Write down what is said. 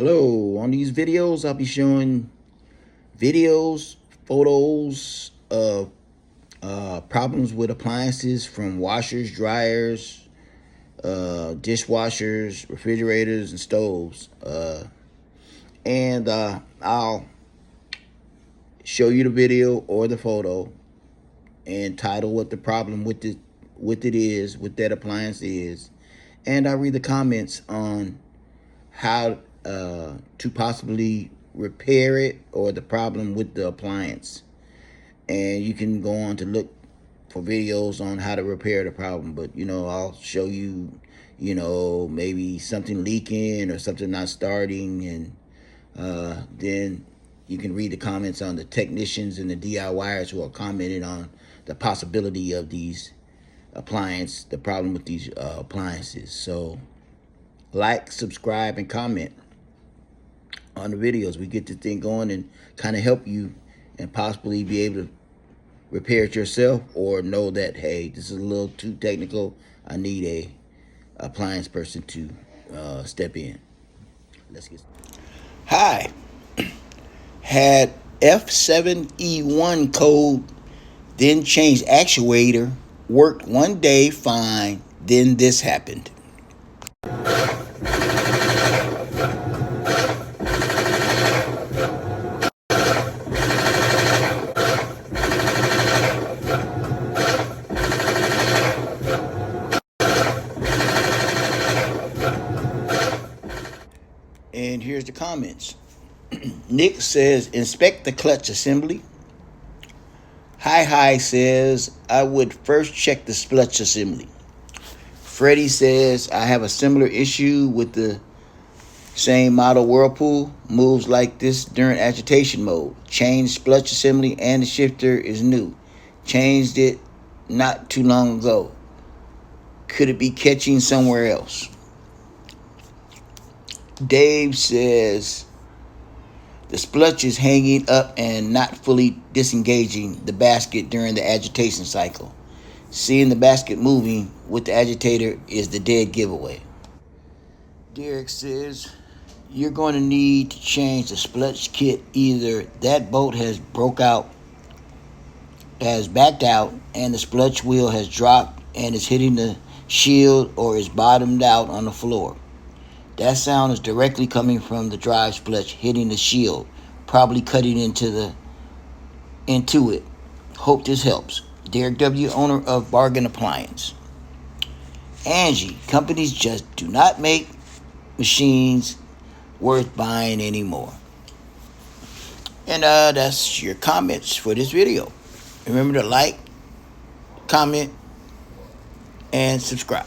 Hello, on these videos I'll be showing videos, photos of problems with appliances from washers, dryers, dishwashers, refrigerators, and stoves. And I'll show you the video or the photo and title what the problem with that appliance is. And I'll read the comments on how to possibly repair it or the problem with the appliance. And you can go on to look for videos on how to repair the problem. But, I'll show you, maybe something leaking or something not starting. And then you can read the comments on the technicians and the DIYers who are commenting on the possibility of the problem with these appliances. So like, subscribe, and comment on the videos. We get this thing going and kind of help you and possibly be able to repair it yourself, or know that, hey, this is a little too technical. I need a appliance person to step in. Let's get started. Hi. Had F7E1 code, then changed actuator, worked one day fine, then this happened. And here's the comments. Nick says, inspect the clutch assembly. Hi says, I would first check the Splutch assembly. Freddie says, I have a similar issue with the same model Whirlpool. Moves like this during agitation mode. Changed Splutch assembly and the shifter is new. Changed it not too long ago. Could it be catching somewhere else? Dave says, the Splutch is hanging up and not fully disengaging the basket during the agitation cycle. Seeing the basket moving with the agitator is the dead giveaway. Derek says, you're going to need to change the Splutch kit. Either that bolt has backed out and the Splutch wheel has dropped and is hitting the shield, or is bottomed out on the floor. That sound is directly coming from the drive Splutch hitting the shield, probably cutting into it. Hope this helps. Derek W., owner of Bargain Appliance. Angie, companies just do not make machines worth buying anymore. And that's your comments for this video. Remember to like, comment, and subscribe.